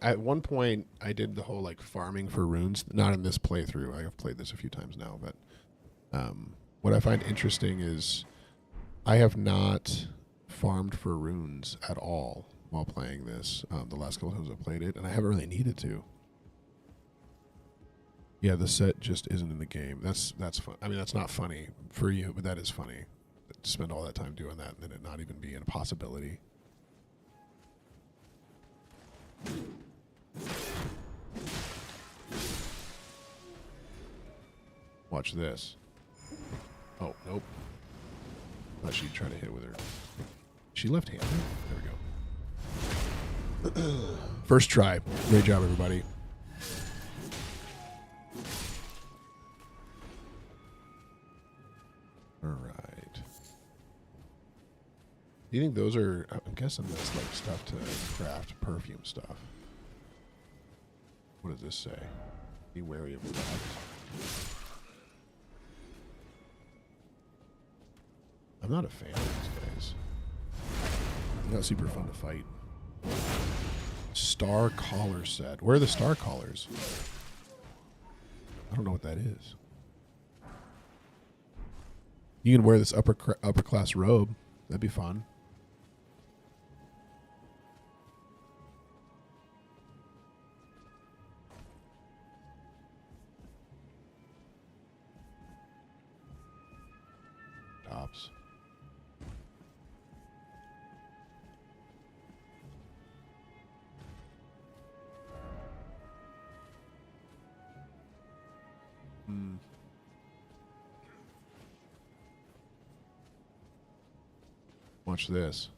B: At one point I did the whole like farming for runes. Not in this playthrough. I have played this a few times now, but what I find interesting is I have not farmed for runes at all while playing this. The last couple times I played it, and I haven't really needed to. Yeah, the set just isn't in the game. That's fun. I mean, that's not funny for you, but that is funny. To spend all that time doing that and then it not even be a possibility. Watch this. Oh, nope. Thought she'd try to hit with her. She left-handed. There we go. First try. Great job, everybody. All right. Do you think those are... I'm guessing that's like stuff to craft perfume stuff. What does this say? Be wary of that. I'm not a fan of these guys. They're not super fun to fight. Star collar set. Where are the star collars? I don't know what that is. You can wear this upper class robe. That'd be fun. Tops. Watch this.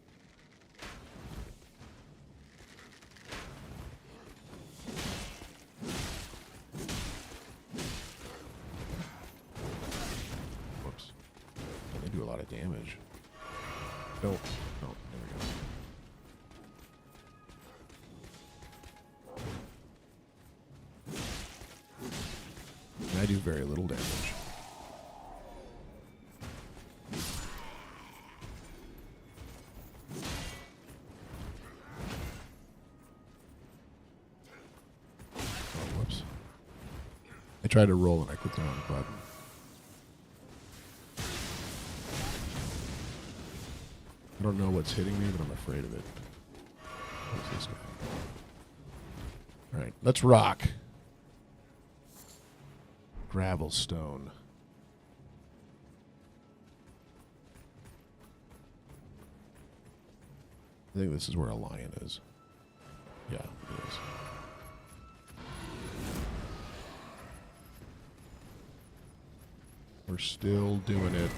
B: Whoops. They do a lot of damage. No. Oh, there we go. And I do very little damage. I tried to roll and I clicked the wrong button. I don't know what's hitting me, but I'm afraid of it. What's this guy? All right, let's rock. Gravel stone. I think this is where a lion is. Yeah, it is. We're still doing it.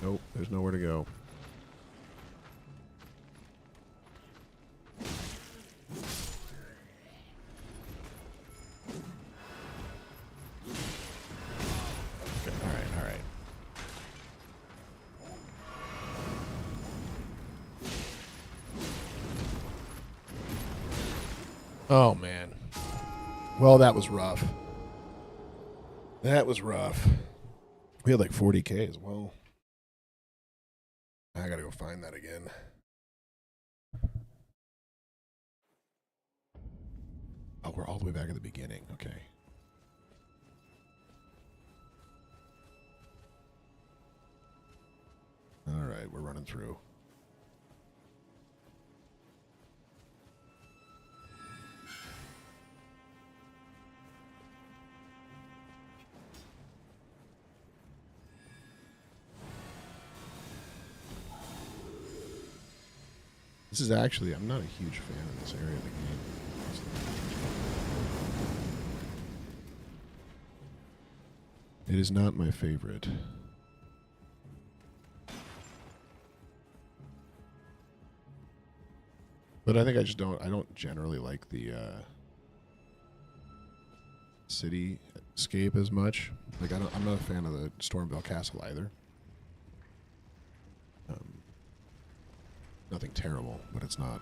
B: Nope, there's nowhere to go. Okay, all right. Oh, man. Well, that was rough. That was rough. We had like 40K as well. I gotta go find that again. Oh, we're all the way back at the beginning. Okay. All right, we're running through. This is actually, I'm not a huge fan of this area of the game. It is not my favorite. But I think I don't generally like the cityscape as much. Like I'm not a fan of the Stormville Castle either. Nothing terrible, but it's not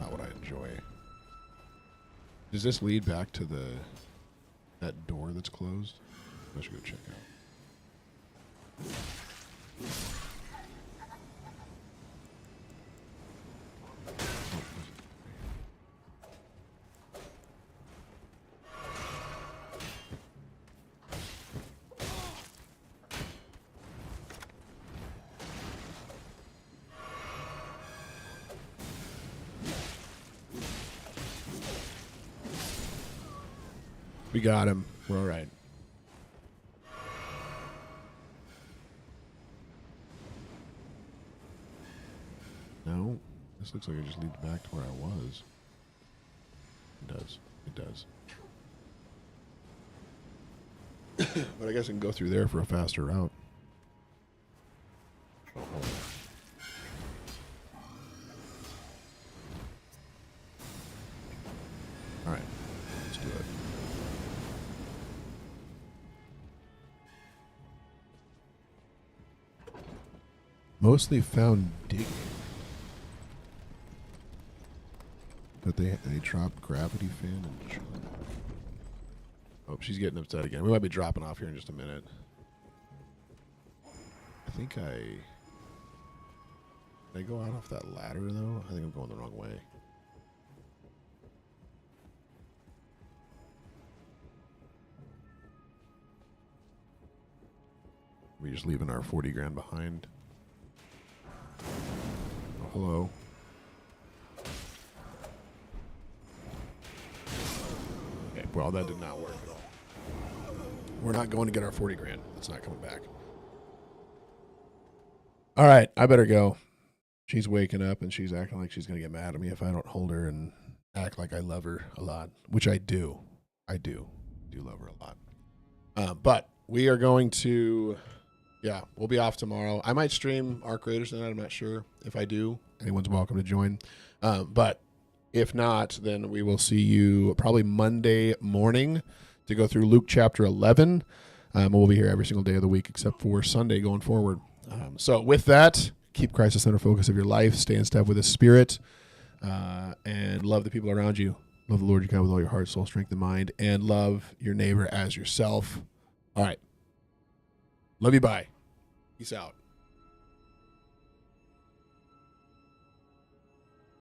B: what I enjoy. Does this lead back to that door that's closed? I should go check out. We got him. We're all right. No, this looks like it just leads back to where I was. It does. It does. But I guess I can go through there for a faster route. Oh, hold on. All right, let's do it. Mostly found digging. But they dropped gravity fan and... Oh, she's getting upset again. We might be dropping off here in just a minute. I think Did I go out off that ladder, though? I think I'm going the wrong way. We're just leaving our 40 grand behind. Oh, hello. Okay, well, that did not work at all. We're not going to get our 40 grand. It's not coming back. All right, I better go. She's waking up and she's acting like she's going to get mad at me if I don't hold her and act like I love her a lot, which I do. I do love her a lot. But we are going to... Yeah, we'll be off tomorrow. I might stream Arc Raiders tonight. I'm not sure. If I do, anyone's welcome to join. But if not, then we will see you probably Monday morning to go through Luke chapter 11. We'll be here every single day of the week except for Sunday going forward. So with that, keep Christ the center focus of your life. Stay in step with His Spirit. And love the people around you. Love the Lord your God with all your heart, soul, strength, and mind. And love your neighbor as yourself. All right. Love you. Bye. Peace out.